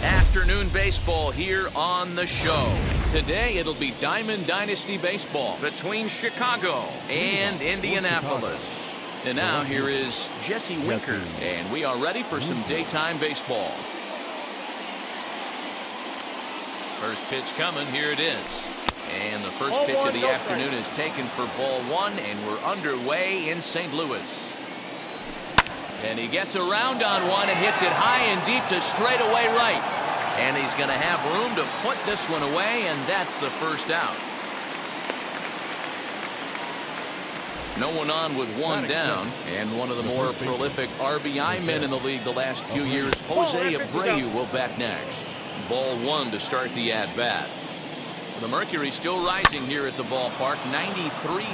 Afternoon baseball here on the show. Today it'll be Diamond Dynasty baseball between Chicago and Indianapolis. And now here is Jesse Winker, and we are ready for some daytime baseball. First pitch coming, here it is. And the first pitch of the afternoon is taken for ball one, and we're underway in St. Louis. And he gets around on one and hits it high and deep to straightaway right. And he's going to have room to put this one away, and that's the first out. No one on with one down, and one of the more prolific RBI men in the league the last few years, Jose Abreu, will bat next. Ball one to start the at-bat. The mercury still rising here at the ballpark, 93.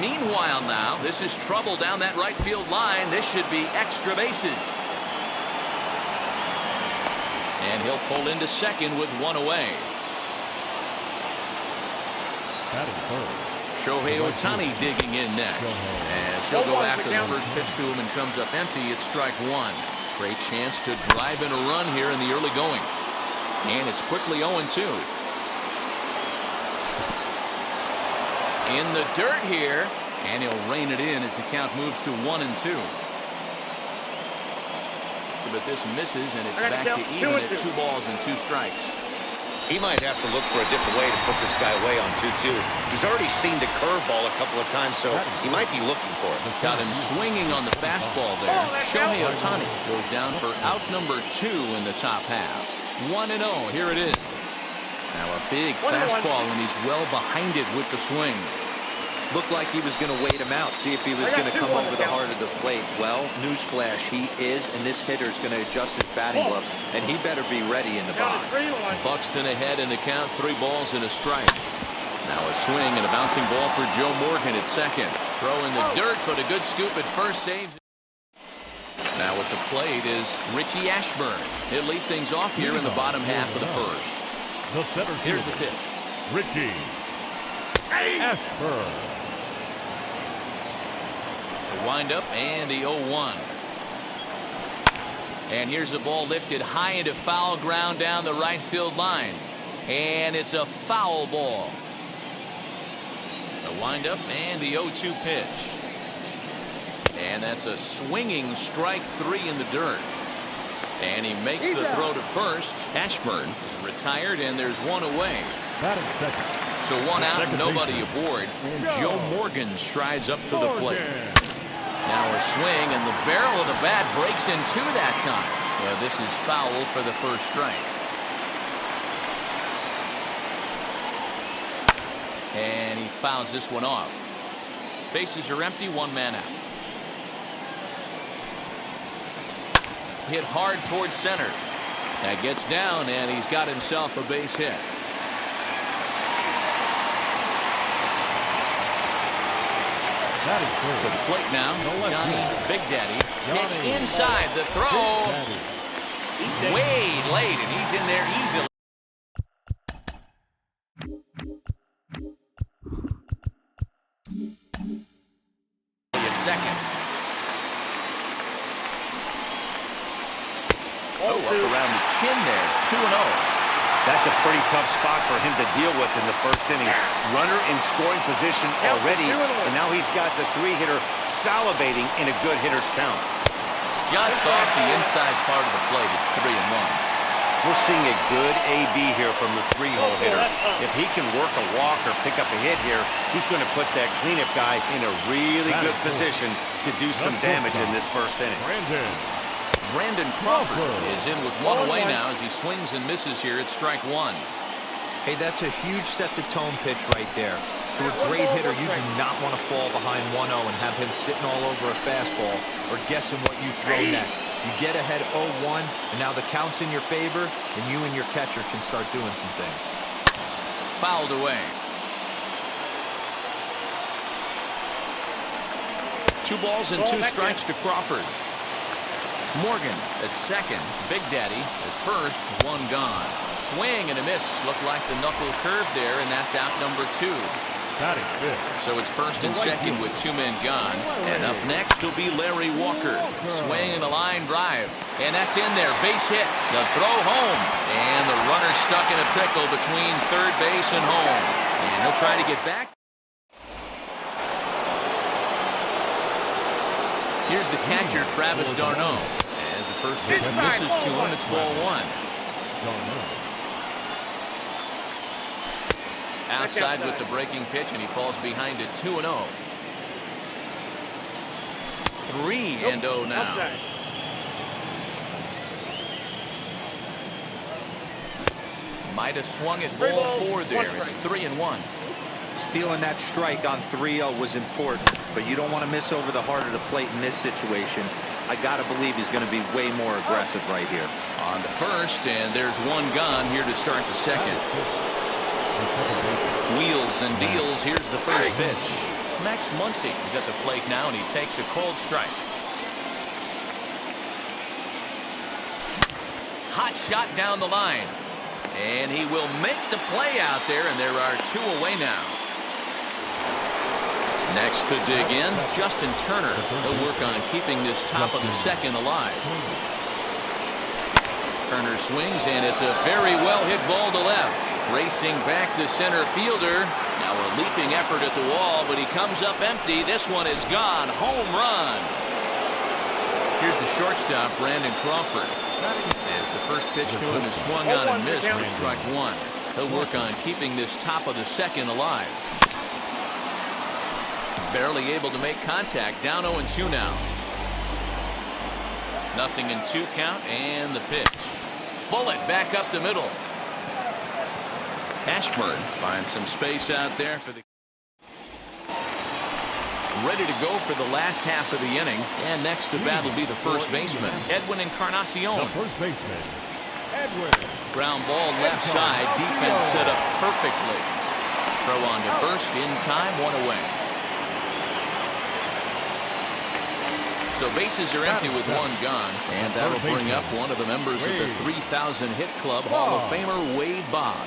Meanwhile now, this is trouble down that right field line. This should be extra bases. And he'll pull into second with one away. Shohei Ohtani digging in next. As he'll go after the first pitch to him and comes up empty, it's strike one. Great chance to drive in a run here in the early going. And it's quickly 0-2. In the dirt here, and he'll rein it in as the count moves to 1-2. But this misses, and it's back to even at 2 balls and 2 strikes. He might have to look for a different way to put this guy away on 2-2. He's already seen the curveball a couple of times, so he might be looking for it. Got him swinging on the fastball there. Shohei Ohtani goes down for out number 2 in the top half. 1-0. Here it is. Now a big fastball, and he's well behind it with the swing. Looked like he was going to wait him out, see if he was going to come over the heart of the plate. Well, newsflash, he is, and this hitter's going to adjust his batting gloves, and he better be ready in the box. Buxton ahead in the count, 3 balls and a strike. Now a swing and a bouncing ball for Joe Morgan at second. Throw in the dirt, but a good scoop at first saves. Now at the plate is Richie Ashburn. He'll lead things off here in the bottom half of the first. Here's the pitch. Richie Ashburn. The windup and the 0-1. And here's the ball lifted high into foul ground down the right field line. And it's a foul ball. The windup and the 0-2 pitch. And that's a swinging strike 3 in the dirt. And he makes the throw to first. Ashburn is retired, and there's one away. So 1 out, nobody aboard. And Joe Morgan strides up to the plate. Now a swing, and the barrel of the bat breaks in 2 that time. Well, this is foul for the first strike. And he fouls this one off. Bases are empty, 1 man out. Hit hard towards center. That gets down, and he's got himself a base hit. To the plate now, Johnny Big Daddy. Pitch inside the throw. Way late, and he's in there easily. At second. Oh, up around the chin there. 2-0. That's a pretty tough spot for him to deal with in the first inning. Runner in scoring position already, and now he's got the three-hitter salivating in a good hitter's count. Just off the inside part of the plate, it's 3-1. We're seeing a good AB here from the three-hole hitter. If he can work a walk or pick up a hit here, he's going to put that cleanup guy in a really good position to do some damage in this first inning. Brandon Crawford is in with one away now as he swings and misses here at strike one. Hey, that's a huge set-the-tone pitch right there. To a great hitter, you do not want to fall behind 1-0 and have him sitting all over a fastball or guessing what you throw next. You get ahead 0-1, and now the count's in your favor, and you and your catcher can start doing some things. Fouled away. 2 balls and 2 strikes to Crawford. Morgan at second. Big Daddy at first. 1 gone. Swing and a miss. Looked like the knuckle curve there, and that's out number 2. So it's first and second with 2 men gone. And up next will be Larry Walker. Swing and a line drive. And that's in there. Base hit. The throw home. And the runner stuck in a pickle between third base and home. And he'll try to get back. Here's the catcher, Travis d'Arnaud. As the first pitch misses to him, it's ball 1. Outside with the breaking pitch, and he falls behind it 2-0. 3-0 now. Might have swung at ball 4 there. It's 3-1. Stealing that strike on 3-0 was important, but you don't want to miss over the heart of the plate in this situation. I got to believe he's going to be way more aggressive right here. On to first, and there's 1 gone here to start the second. Wheels and deals. Here's the first pitch. Max Muncy is at the plate now, and he takes a cold strike. Hot shot down the line. And he will make the play out there, and there are 2 away now. Next to dig in, Justin Turner. He'll work on keeping this top of the second alive. Turner swings, and it's a very well-hit ball to left. Racing back the center fielder. Now a leaping effort at the wall, but he comes up empty. This one is gone. Home run. Here's the shortstop, Brandon Crawford. As the first pitch to him is swung on and missed for strike 1. He'll work on keeping this top of the second alive. Barely able to make contact. Down 0-2 now. 0-2 count, and the pitch. Bullet back up the middle. Ashburn finds some space out there for the. Ready to go for the last half of the inning. And next to bat will be the first baseman, Edwin Encarnacion. The first baseman, Edwin. Ground ball left side. Defense set up perfectly. Throw on to first in time. 1 away. So bases are empty with 1 gone. And that'll bring up one of the members of the 3,000 hit club, Hall of Famer Wade Boggs.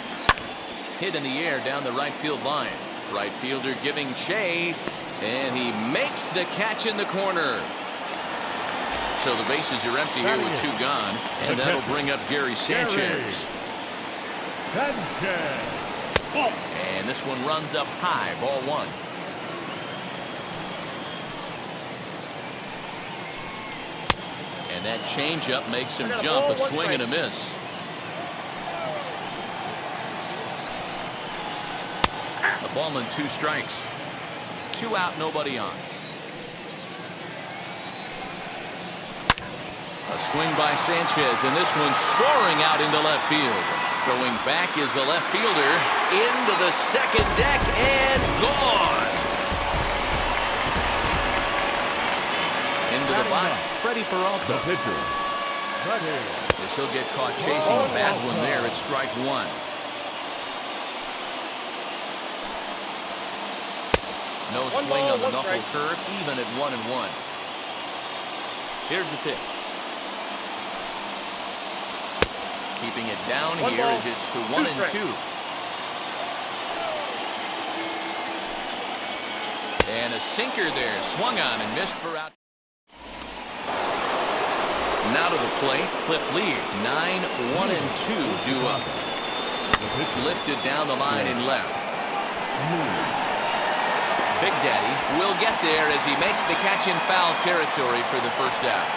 Hit in the air down the right field line. Right fielder giving chase, and he makes the catch in the corner. So the bases are empty here with 2 gone, and that'll bring up Gary Sanchez. And this one runs up high, ball 1. And that changeup makes him jump, a swing and a miss. A ball and 2 strikes. 2 out, nobody on. A swing by Sanchez, and this one's soaring out into left field. Going back is the left fielder into the second deck and gone. Into the box, Freddie Peralta. The pitcher, Freddie. This he'll get caught chasing a bad one there at strike 1. No swing on the knuckle curve, even at 1-1. Here's the pitch. Keeping it down here as it's to 1-2. And a sinker there, swung on and missed for out. Now to the plate, Cliff Lee. 9-1-2 due up. Lifted down the line in left. Big Daddy will get there as he makes the catch in foul territory for the first out.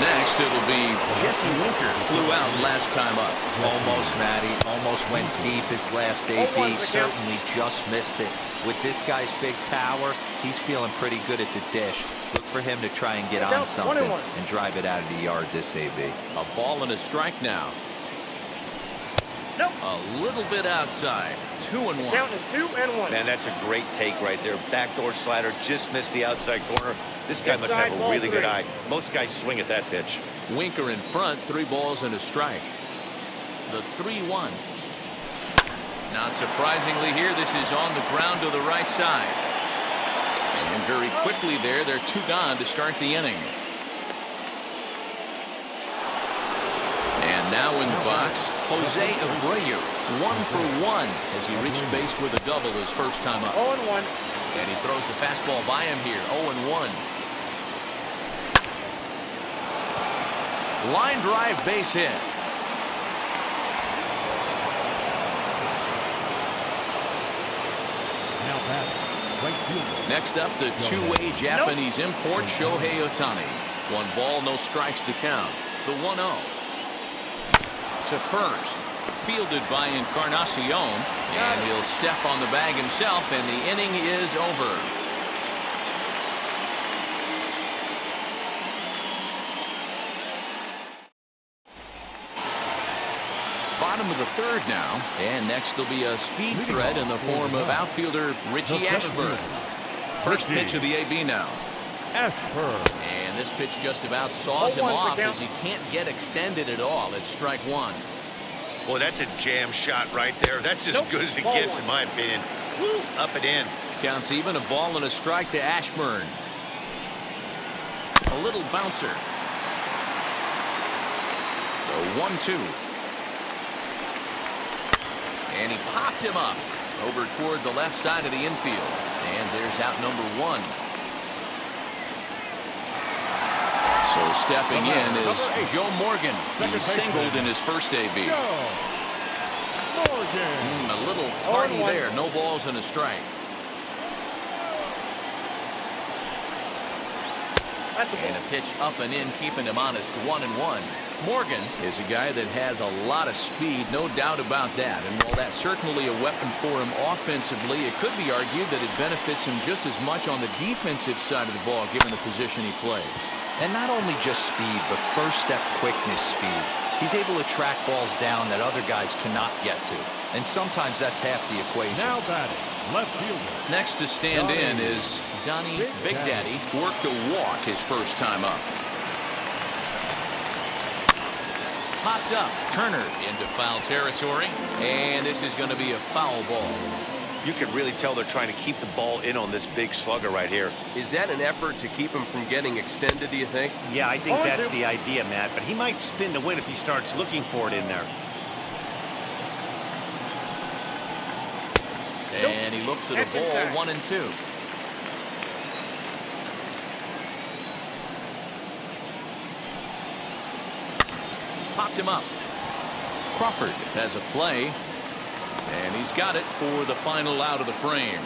Next, it'll be Jesse Winker. Flew out last time up. Almost, Matty. Almost went deep his last AB. Certainly just missed it. With this guy's big power, he's feeling pretty good at the dish. Look for him to try and get on something and drive it out of the yard this AB. A ball and a strike now. A little bit outside. 2-1. Down to 2-1. Man, that's a great take right there. Backdoor slider, just missed the outside corner. This guy must have a really good eye. Most guys swing at that pitch. Winker in front, 3 balls and a strike. The 3-1. Not surprisingly here, this is on the ground to the right side. And very quickly there, they're 2 gone to start the inning. And now in the box, Jose Abreu, 1 for 1 as he reached base with a double his first time up. 0-1. And he throws the fastball by him here, 0-1. Line drive base hit. Now batting, right fielder. Next up, the two-way Japanese import, Shohei Ohtani. 1 ball, no strikes to count. The 1-0. To first. Fielded by Encarnacion. And he'll step on the bag himself, and the inning is over. Bottom of the 3rd now, and next will be a speed threat in the form of outfielder Richie Ashburn. First pitch of the AB now. Ashburn. And this pitch just about saws him off as he can't get extended at all. It's strike 1. Boy, that's a jam shot right there. That's as good as it gets, in my opinion. Woo, up and in. Counts even, a ball and a strike to Ashburn. A little bouncer. The 1-2. And he popped him up over toward the left side of the infield. And there's out number 1. So stepping in is Joe Morgan. He singled in his first AB. A little tardy there. No balls and a strike. And a pitch up and in, keeping him honest. 1-1. Morgan is a guy that has a lot of speed, no doubt about that. And while that's certainly a weapon for him offensively, it could be argued that it benefits him just as much on the defensive side of the ball, given the position he plays. And not only just speed, but first step quickness speed. He's able to track balls down that other guys cannot get to. And sometimes that's half the equation. Now batting, left fielder. Next to stand in is Donnie Big Daddy. Worked a walk his first time up. Popped up. Turner into foul territory. And this is going to be a foul ball. You can really tell they're trying to keep the ball in on this big slugger right here. Is that an effort to keep him from getting extended, do you think? Yeah, I think that's the idea, Matt. But he might spin to win if he starts looking for it in there. And he looks at a ball, 1-2. Popped him up. Crawford has a play. And he's got it for the final out of the frame.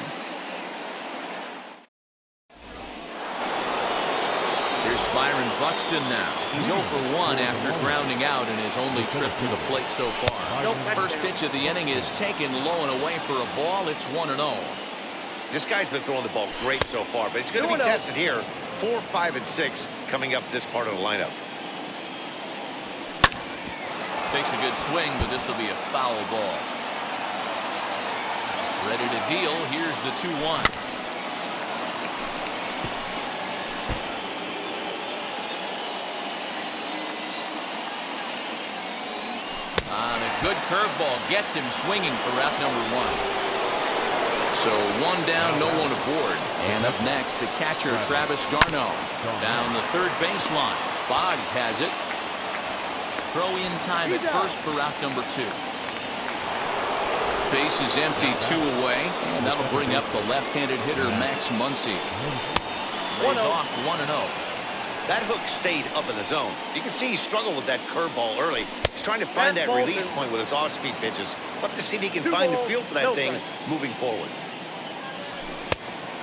Here's Byron Buxton now. He's 0 for 1 after grounding out in his only trip to the plate so far. First pitch of the inning is taken low and away for a ball. It's 1-0. This guy's been throwing the ball great so far, but it's going to be tested here. 4, 5, and 6 coming up this part of the lineup. Takes a good swing, but this will be a foul ball. Ready to deal. Here's the 2-1. On a good curveball, gets him swinging for out number 1. So one down, no one aboard. And up next, the catcher, Travis d'Arnaud. Down the third baseline. Boggs has it. Throw in time at first for out number 2. Base is empty, 2 away. And that'll bring up the left-handed hitter, Max Muncy. Lays off 1-0. That hook stayed up in the zone. You can see he struggled with that curveball early. He's trying to find that release point with his off-speed pitches. We'll have to see if he can find the feel for that thing moving forward.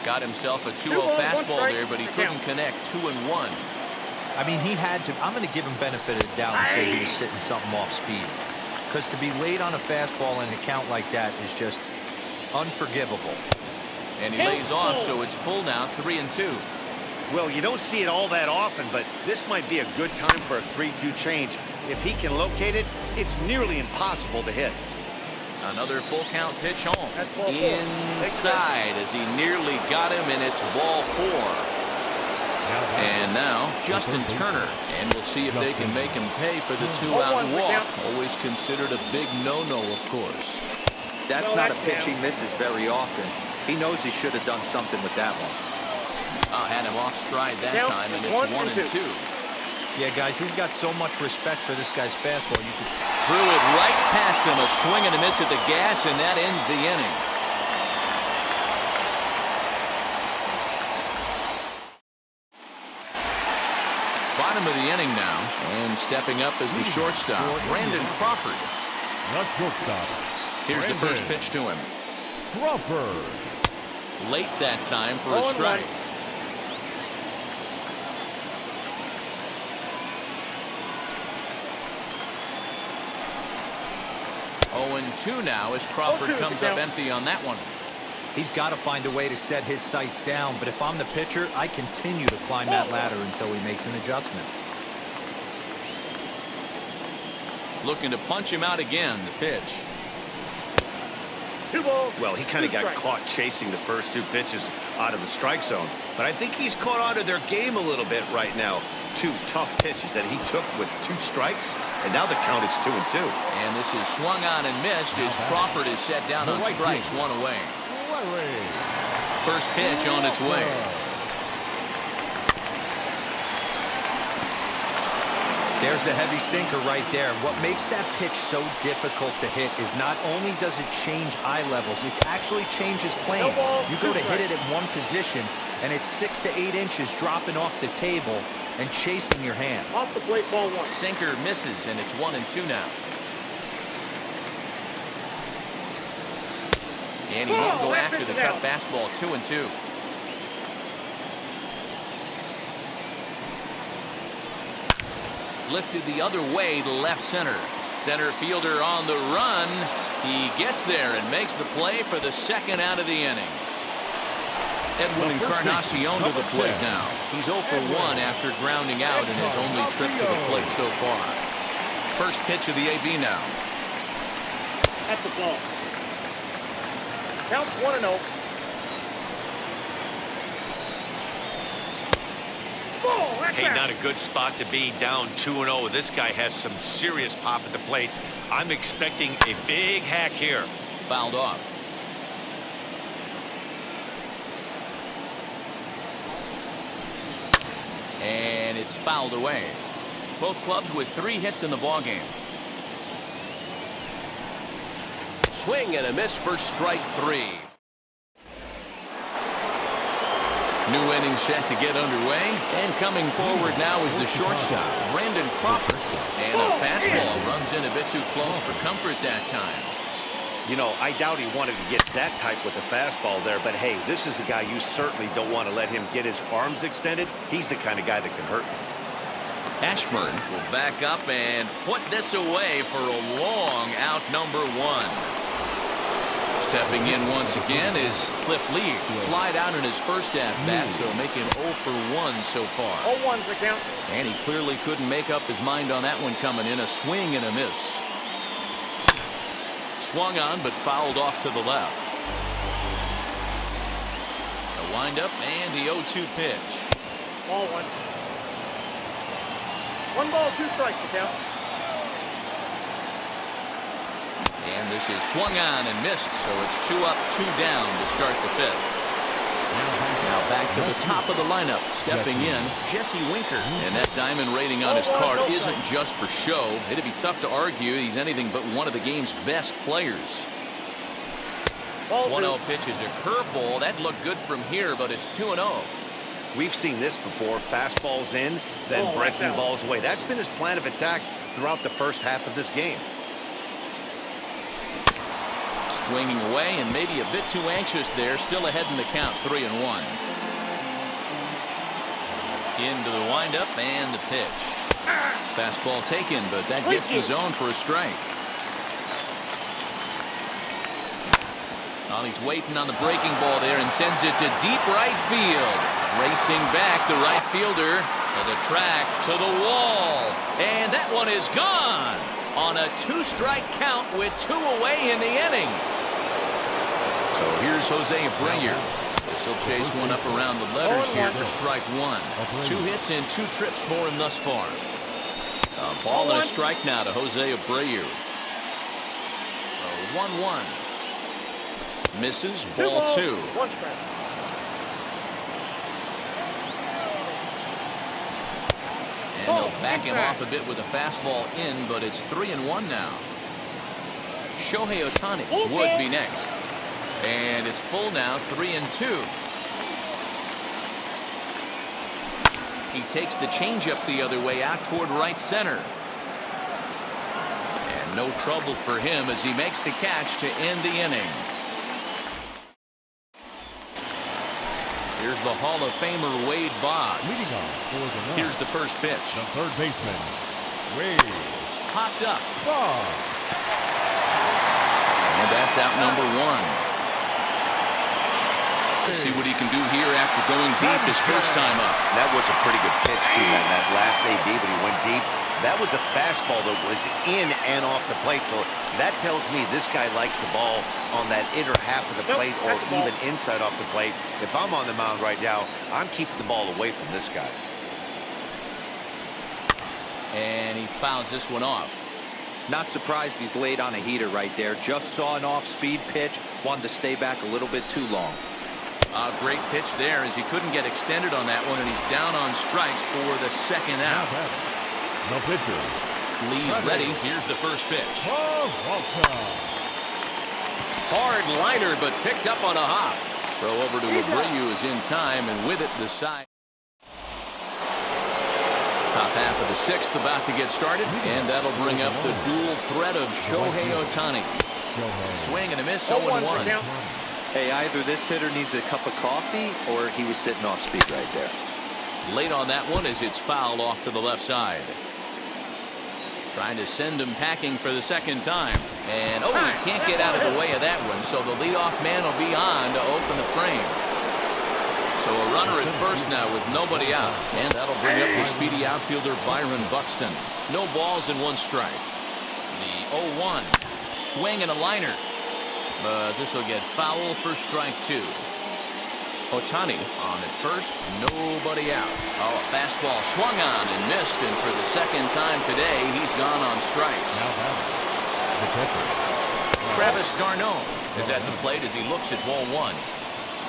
Got himself a 2-0 fastball there, but he couldn't connect. 2-1. I mean, he had to. I'm going to give him benefit of the doubt and say he was sitting something off speed. Because to be late on a fastball and a count like that is just unforgivable. And he lays off, so it's full now, 3-2. Well, you don't see it all that often, but this might be a good time for a 3-2 change. If he can locate it, it's nearly impossible to hit. Another full count pitch home. Inside as he nearly got him, and it's ball 4. And now Justin Turner, and we'll see if they can make him pay for the 2-out walk. Always considered a big no-no, of course. That's not a pitch he misses very often. He knows he should have done something with that one. Had him off stride that time, and it's 1-2. Yeah, guys, he's got so much respect for this guy's fastball. You could threw it right past him, a swing and a miss at the gas, and that ends the inning. Bottom of the inning now, and stepping up as the shortstop, Brandon Crawford. The shortstop. Here's the first pitch to him. Crawford. Late that time for a strike. 0-2 now as Crawford comes up empty on that one. He's got to find a way to set his sights down, but if I'm the pitcher, I continue to climb that ladder until he makes an adjustment. Looking to punch him out again, the pitch. Well, he kind of got caught chasing the first 2 pitches out of the strike zone, but I think he's caught on to their game a little bit right now. 2 tough pitches that he took with 2 strikes, and now the count is 2-2. And this is swung on and missed as Crawford is set down on strikes, 1 away. First pitch on its way. There's the heavy sinker right there. What makes that pitch so difficult to hit is not only does it change eye levels, it actually changes plane. You go to hit it at one position, and it's 6 to 8 inches dropping off the table and chasing your hands. Off the plate, ball 1. Sinker misses, and it's 1-2 now. And he won't go after the cut fastball. 2-2. Lifted the other way to left center. Center fielder on the run. He gets there and makes the play for the 2nd out of the inning. Edwin Encarnacion to the plate now. He's 0 for 1 after grounding out in his only trip to the plate so far. First pitch of the AB now. That's the ball. Count 1-0. Hey, not a good spot to be, down 2-0. This guy has some serious pop at the plate. I'm expecting a big hack here. Fouled off. And it's fouled away. Both clubs with 3 hits in the ballgame. Swing and a miss for strike 3. New inning set to get underway, and coming forward now is the shortstop, Brandon Crawford. And a fastball runs in a bit too close for comfort that time. You know, I doubt he wanted to get that type with the fastball there, but hey, this is a guy you certainly don't want to let him get his arms extended. He's the kind of guy that can hurt you. Ashburn will back up and put this away for a long out number 1. Stepping in once again is Cliff Lee. Flied out in his first at-bat, so making 0 for 1 so far. 0-1's the count. And he clearly couldn't make up his mind on that one coming in. A swing and a miss. Swung on, but fouled off to the left. The windup and the 0-2 pitch. Ball 1. 1 ball, 2 strikes, the count. And this is swung on and missed, so it's 2 up, 2 down to start the 5th. Now back to the top of the lineup, stepping in, Jesse Winker. And that diamond rating on his card isn't just for show. It'd be tough to argue he's anything but one of the game's best players. 1-0 pitch is a curveball. That looked good from here, but it's 2-0. We've seen this before. Fastballs in, then breaking balls away. That's been his plan of attack throughout the first half of this game. Swinging away and maybe a bit too anxious there. Still ahead in the count, 3-1. Into the windup and the pitch. Fastball taken, but that gets the zone for a strike. Well, he's waiting on the breaking ball there and sends it to deep right field. Racing back, the right fielder to the track, to the wall. And that one is gone on a 2-strike count with 2 away in the inning. So here's Jose Abreu. He'll chase one up around the letters here for strike 1. 2 hits and 2 trips for him thus far. A ball and a strike now to Jose Abreu. 1-1. Misses, ball 2. And they'll back him off a bit with a fastball in, but it's 3-1 now. Shohei Ohtani would be next. And it's full now, 3-2. He takes the changeup the other way out toward right center. And no trouble for him as he makes the catch to end the inning. Here's the Hall of Famer Wade Boggs. Here's the first pitch. The third baseman, Wade. Popped up. Boggs. And that's out number 1. We'll see what he can do here after going deep his first time up. That was a pretty good pitch to him, that last AB, but he went deep. That was a fastball that was in and off the plate, so that tells me this guy likes the ball on that inner half of the plate or even inside off the plate. If I'm on the mound right now, I'm keeping the ball away from this guy. And he fouls this one off. Not surprised he's laid on a heater right there. Just saw an off-speed pitch. Wanted to stay back a little bit too long. A great pitch there as he couldn't get extended on that one, and he's down on strikes for the second out. The pitcher. Lee's ready. Here's the first pitch. Welcome. Hard liner, but picked up on a hop. Throw over to Abreu is in time, and with it, the side. Top half of the 6th about to get started, and that'll bring up the dual threat of Shohei Ohtani. Swing and a miss, 0-1. Hey, either this hitter needs a cup of coffee or he was sitting off speed right there. Late on that one as it's fouled off to the left side. Trying to send him packing for the second time. And, he can't get out of the way of that one, so the leadoff man will be on to open the frame. So a runner at first now with nobody out. And that'll bring up the speedy outfielder Byron Buxton. No balls and 1 strike. The 0-1. Swing and a liner. But this will get foul for strike 2. Ohtani on at first, nobody out. A fastball swung on and missed, and for the second time today, he's gone on strikes. Travis d'Arnaud is at the plate as he looks at ball 1.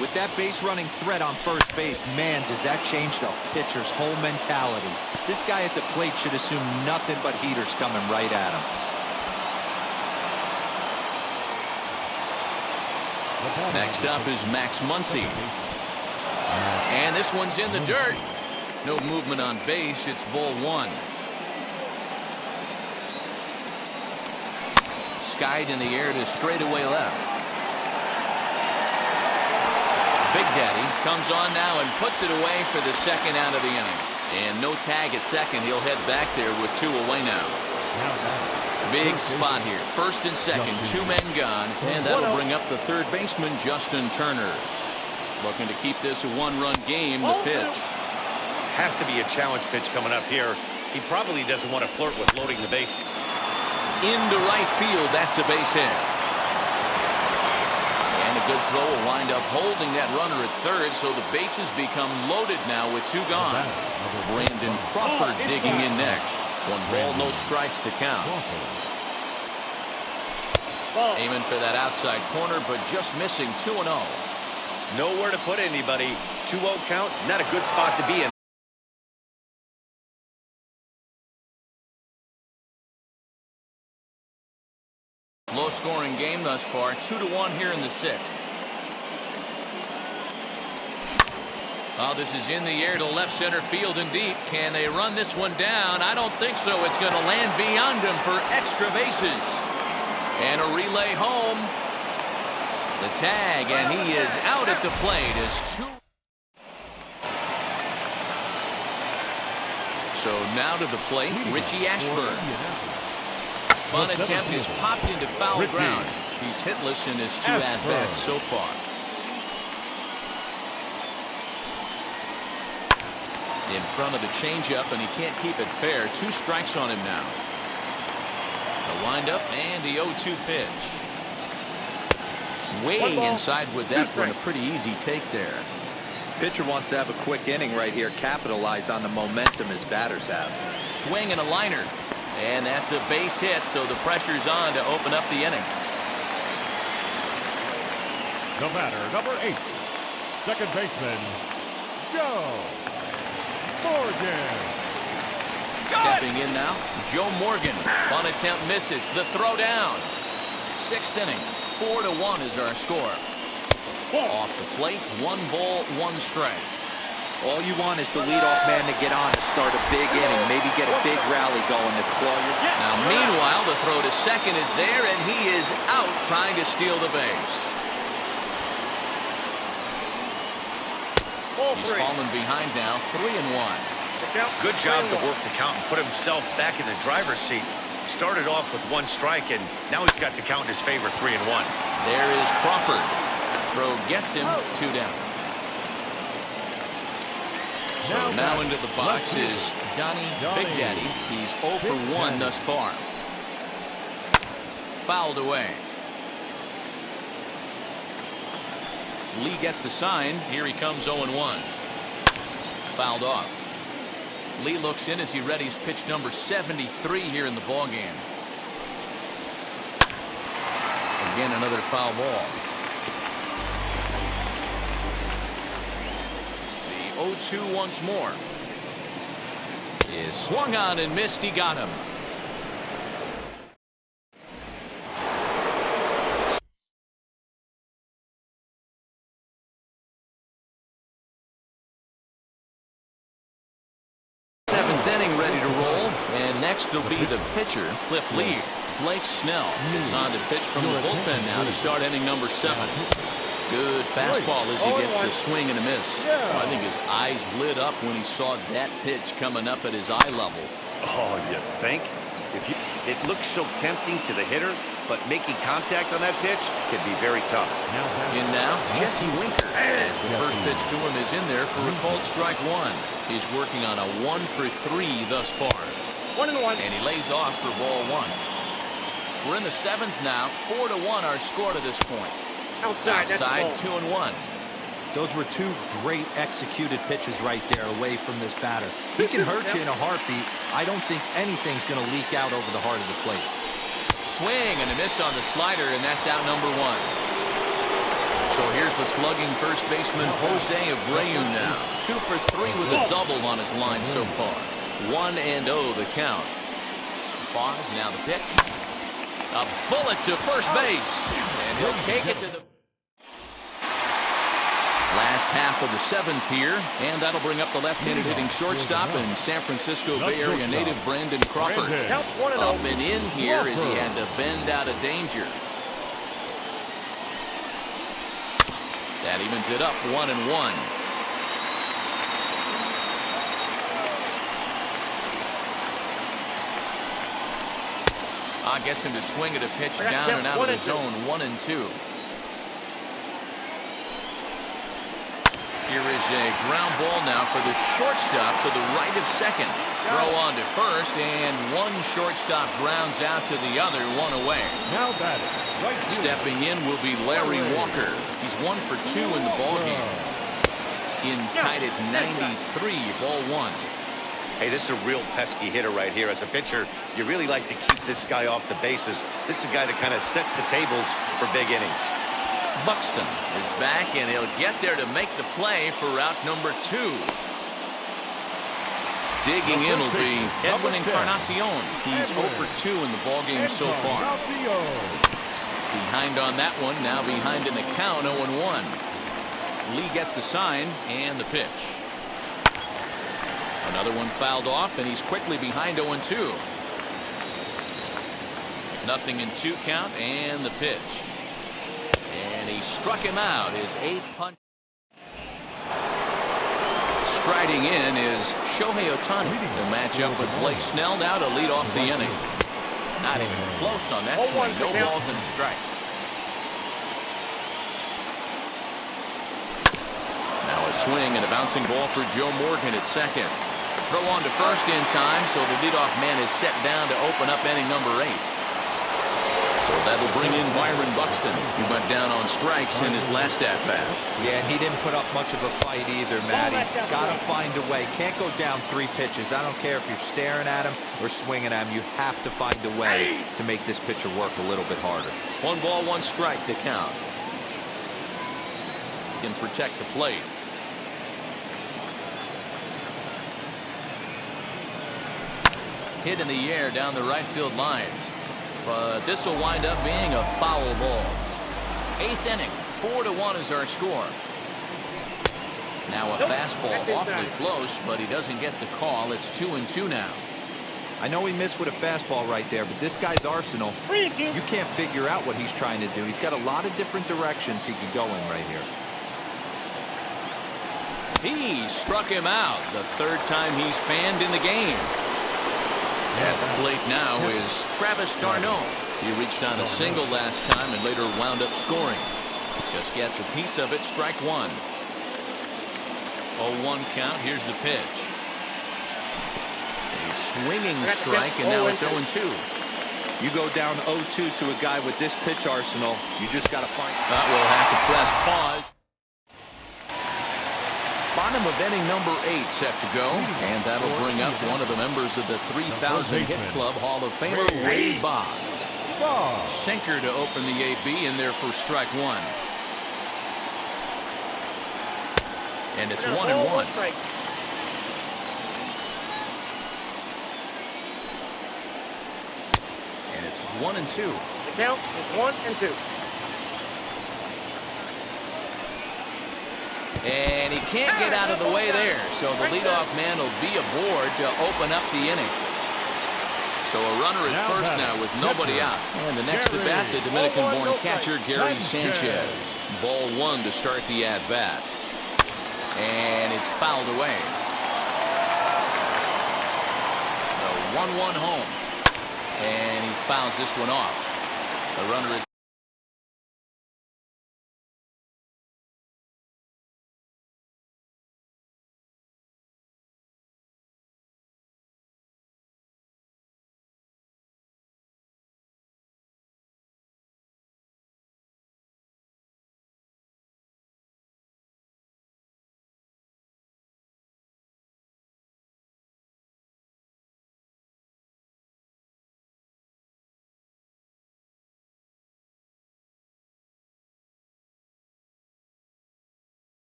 With that base running threat on first base, man, does that change the pitcher's whole mentality. This guy at the plate should assume nothing but heaters coming right at him. Next up is Max Muncy. And this one's in the dirt. No movement on base. It's ball 1. Skied in the air to straightaway left. Big Daddy comes on now and puts it away for the second out of the inning. And no tag at second. He'll head back there with 2 away now. Big spot here. First and second, 2 men gone, and that'll bring up the third baseman, Justin Turner. Looking to keep this a 1-run game. The pitch. Has to be a challenge pitch coming up here. He probably doesn't want to flirt with loading the bases. Into right field, that's a base hit. And a good throw will wind up holding that runner at third, so the bases become loaded now with 2 gone. Brandon Crawford digging in next. 1 ball, no strikes to count. Ball. Aiming for that outside corner, but just missing 2-0. Nowhere to put anybody. 2-0 count, not a good spot to be in. Low-scoring game thus far, 2-1 here in the 6th. Oh, this is in the air to left center field and deep. Can they run this one down? I don't think so. It's going to land beyond him for extra bases. And a relay home. The tag, and he is out at the plate as 2. So now to the plate, Richie Ashburn. Bunt attempt is popped into foul ground. He's hitless in his 2 at-bats so far. In front of the changeup, and he can't keep it fair. 2 strikes on him now. The windup and the 0-2 pitch. Way inside with that one. A pretty easy take there. Pitcher wants to have a quick inning right here, capitalize on the momentum his batters have. Swing and a liner. And that's a base hit, so the pressure's on to open up the inning. The batter, number 8, second baseman, Joe Morgan. Stepping in now, Joe Morgan. Bunt attempt misses. The throw down. 6th inning. 4-1 is our score. Off the plate, 1 ball, 1 strike. All you want is the leadoff man to get on to start a big inning, maybe get a big rally going to claw your... Now, meanwhile, the throw to second is there, and he is out trying to steal the base. He's fallen behind now, 3-1. Good job to work the count and put himself back in the driver's seat. Started off with 1 strike, and now he's got the count in his favor, 3-1. There is Crawford. Throw gets him 2 down. So now into the box is Donnie Big Daddy. He's 0 for 1 thus far. Fouled away. Lee gets the sign. Here he comes 0-1. Fouled off. Lee looks in as he readies pitch number 73 here in the ball game. Again, another foul ball. The 0-2 once more. Is swung on and missed. He got him. Inning ready to roll, and next will be the pitcher, Cliff Lee. Blake Snell is on to pitch from the bullpen now to start inning number 7. Good fastball as he gets the swing and a miss. I think his eyes lit up when he saw that pitch coming up at his eye level. Oh, you think? It looks so tempting to the hitter, but making contact on that pitch can be very tough. In now, Jesse Winker, as the first pitch to him is in there for a called strike 1. He's working on a 1 for 3 thus far. 1-1. And he lays off for ball 1. We're in the 7th now. 4-1 our score to this point. Outside 2-1. Those were 2 great executed pitches right there away from this batter. He can hurt you in a heartbeat. I don't think anything's going to leak out over the heart of the plate. Swing and a miss on the slider, and that's out number 1. So here's the slugging first baseman Jose Abreu now. 2 for 3 with a double on his line so far. 1-0 the count. Pause, now the pitch. A bullet to first base, and he'll take it to the last half of the 7th here, and that'll bring up the left-handed hitting shortstop and San Francisco Bay Area native Brandon Crawford. Up and in here as he had to bend out of danger. That evens it up 1-1. Gets him to swing at a pitch down and out of the zone. 1-2. Here is a ground ball now for the shortstop to the right of second. Throw on to first, and one shortstop grounds out to the other, 1 away. Now batting, right Stepping in will be Larry Walker. He's 1 for 2 in the ballgame. In tied at 93, ball 1. Hey, this is a real pesky hitter right here. As a pitcher, you really like to keep this guy off the bases. This is a guy that kind of sets the tables for big innings. Buxton is back, and he'll get there to make the play for route number 2. Digging in will be Edwin Encarnacion. He's 0 for 2 in the ballgame so far. Behind on that one, now behind in the count, 0-1. Lee gets the sign and the pitch. Another one fouled off, and he's quickly behind 0-2. Nothing in 2 count, and the pitch. And he struck him out, his 8th punch. Striding in is Shohei Ohtani. The matchup with Blake Snell now to lead off the inning. Not even close on that swing. No balls and a strike. Now a swing and a bouncing ball for Joe Morgan at second. Throw on to first in time, so the leadoff man is set down to open up inning number 8. So that'll bring in Byron Buxton, who went down on strikes in his last at-bat. Yeah, and he didn't put up much of a fight either, Matty. Got to find a way. Can't go down 3 pitches. I don't care if you're staring at him or swinging at him. You have to find a way to make this pitcher work a little bit harder. 1 ball, 1 strike to count. Can protect the plate. Hit in the air down the right field line. But this will wind up being a foul ball. 8th inning, 4-1 is our score. Now a fastball awfully close, but he doesn't get the call. It's 2-2 now. I know he missed with a fastball right there, but this guy's arsenal, you can't figure out what he's trying to do. He's got a lot of different directions he could go in right here. He struck him out, the 3rd time he's fanned in the game. At the plate now is Travis d'Arnaud. He reached on a single last time and later wound up scoring. Just gets a piece of it, strike 1. 0-1 count, here's the pitch. A swinging strike, and now it's 0-2. You go down 0-2 to a guy with this pitch arsenal, you just got to find. We'll have to press pause. Bottom of inning number 8 set to go, and that'll bring up one of the members of the 3,000 Hit Club, Hall of Famer Wade Boggs. Sinker to open the AB in there for strike 1. And it's 1-1. And it's 1-2. The count is 1-2. And he can't get out of the way there, so the leadoff man will be aboard to open up the inning. So a runner at first now with nobody out. And the next at bat, the Dominican-born catcher Gary Sanchez. Ball 1 to start the at-bat. And it's fouled away. The 1-1 home. And he fouls this one off. A runner at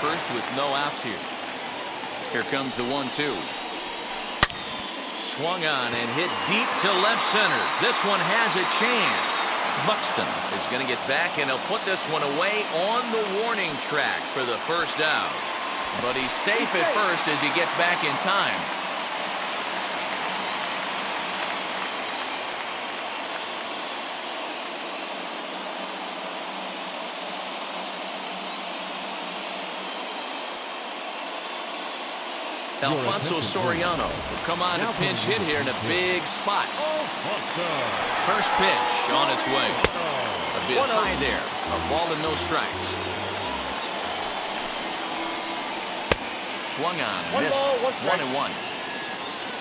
first with no outs here. Here comes the 1-2. swung on and hit deep to left center. This one has a chance. Buxton is going to get back, and he'll put this one away on the warning track for the first out. But he's safe at first as he gets back in time. Alfonso Soriano will come on to pinch hit here in a big spot. First pitch on its way. A bit high there. A ball and no strikes. Swung on, missed. 1-1.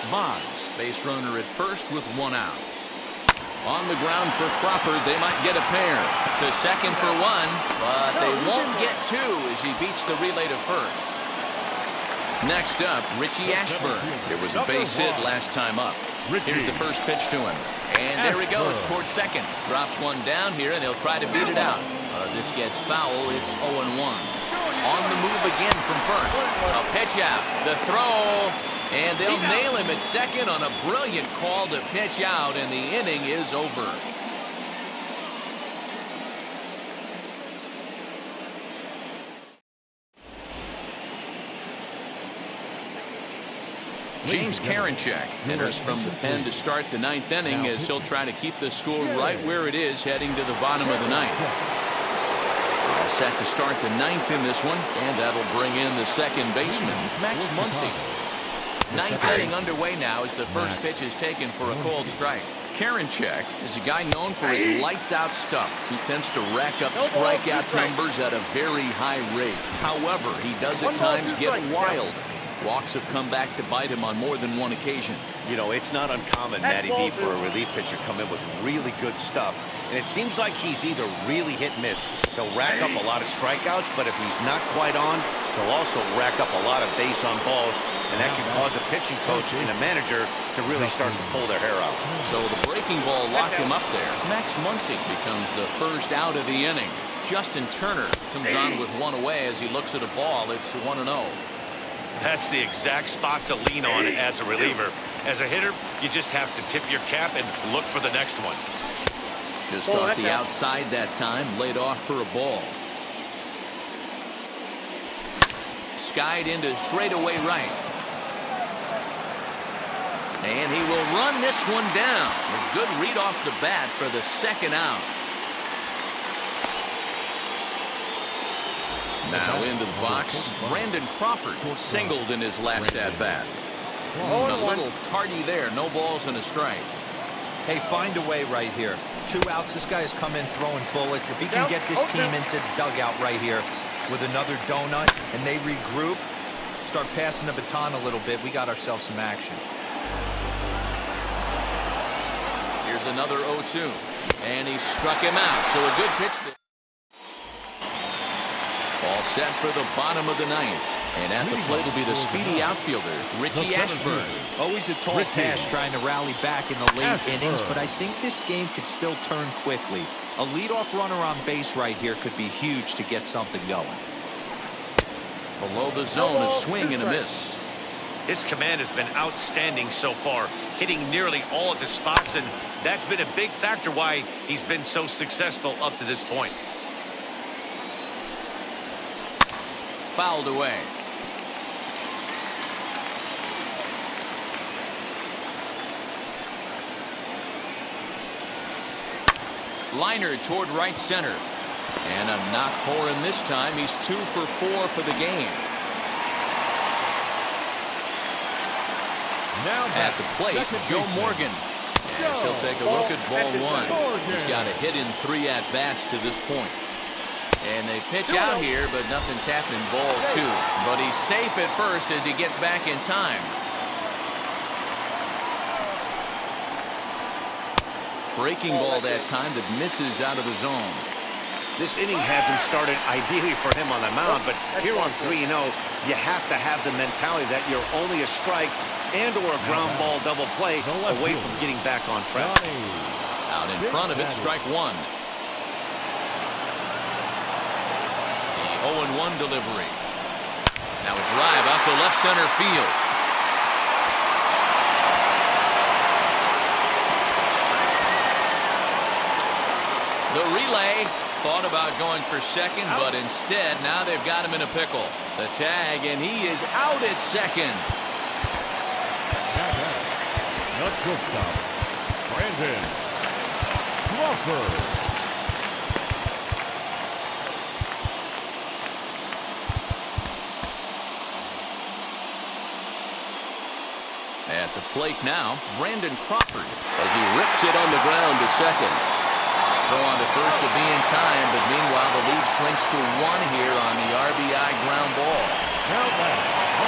Boggs, base runner at first with one out. On the ground for Crawford, they might get a pair. To second for one, but they won't get two as he beats the relay to first. Next up, Richie Ashburn. There was a base hit last time up. Here's the first pitch to him. And there he goes towards second. Drops one down here, and he'll try to beat it out. This gets foul. It's 0-1. On the move again from first. A pitch out. The throw. And they'll nail him at second on a brilliant call to pitch out, and the inning is over. James Karinchak enters from the pen to start the ninth inning as he'll try to keep the score right where it is heading to the bottom of the ninth. All set to start the ninth in this one, and that'll bring in the second baseman, Max Muncy. Ninth inning underway now as the first pitch is taken for a cold strike. Karinchak is a guy known for his lights-out stuff. He tends to rack up strikeout numbers at a very high rate. However, he does at times get wild. Walks have come back to bite him on more than one occasion. You know, it's not uncommon, Matty V, for a relief pitcher to come in with really good stuff. And it seems like he's either really hit and miss. He'll rack up a lot of strikeouts, but if he's not quite on, he'll also rack up a lot of base on balls. And that can cause a pitching coach and a manager to really start to pull their hair out. So the breaking ball locked him up there. Max Muncy becomes the first out of the inning. Justin Turner comes on with one away as he looks at a ball. It's 1-0. That's the exact spot to lean on as a reliever. As a hitter, you just have to tip your cap and look for the next one. Just off the outside that time, laid off for a ball. Skied into straightaway right. And he will run this one down. A good read off the bat for the second out. Now into the box, Brandon Crawford singled in his last at-bat. A little tardy there, no balls and a strike. Hey, find a way right here. 2 outs, this guy has come in throwing bullets. If he can get this team into the dugout right here with another donut and they regroup, start passing the baton a little bit, we got ourselves some action. Here's another 0-2. And he struck him out, so a good pitch there. All set for the bottom of the ninth. And at the plate will be the speedy outfielder, Richie Ashburn. Always a tall task trying to rally back in the late innings, but I think this game could still turn quickly. A leadoff runner on base right here could be huge to get something going. Below the zone, a swing and a miss. His command has been outstanding so far, hitting nearly all of his spots, and that's been a big factor why he's been so successful up to this point. Fouled away. Liner toward right center. And a knock for him this time. He's 2 for 4 for the game. Now at the plate, Joe Morgan. As he'll take a look at ball one. He's got a hit in 3 at-bats to this point. And they pitch out here, but nothing's happening. Ball 2. But he's safe at first as he gets back in time. Breaking ball that time that misses out of the zone. This inning hasn't started ideally for him on the mound, but here on 3-0, you have to have the mentality that you're only a strike and or a ground ball double play away from getting back on track. Out in front of it, strike 1. The 0-1 delivery. Now a drive out to left center field. The relay thought about going for second, but instead now they've got him in a pickle. The tag, and he is out at second. The shortstop, Brandon Crawford. At the plate now, Brandon Crawford as he rips it on the ground to second. Throw on to first to be in time, but meanwhile the lead shrinks to 1 here on the RBI ground ball.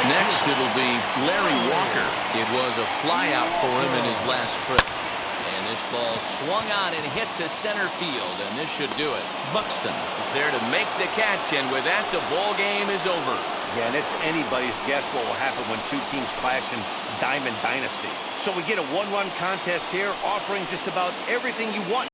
Next it'll be Larry Walker. It was a flyout for him in his last trip. And this ball swung on and hit to center field, and this should do it. Buxton is there to make the catch, and with that the ball game is over. Yeah, and it's anybody's guess what will happen when two teams clash in Diamond Dynasty. So we get a one-run contest here offering just about everything you want.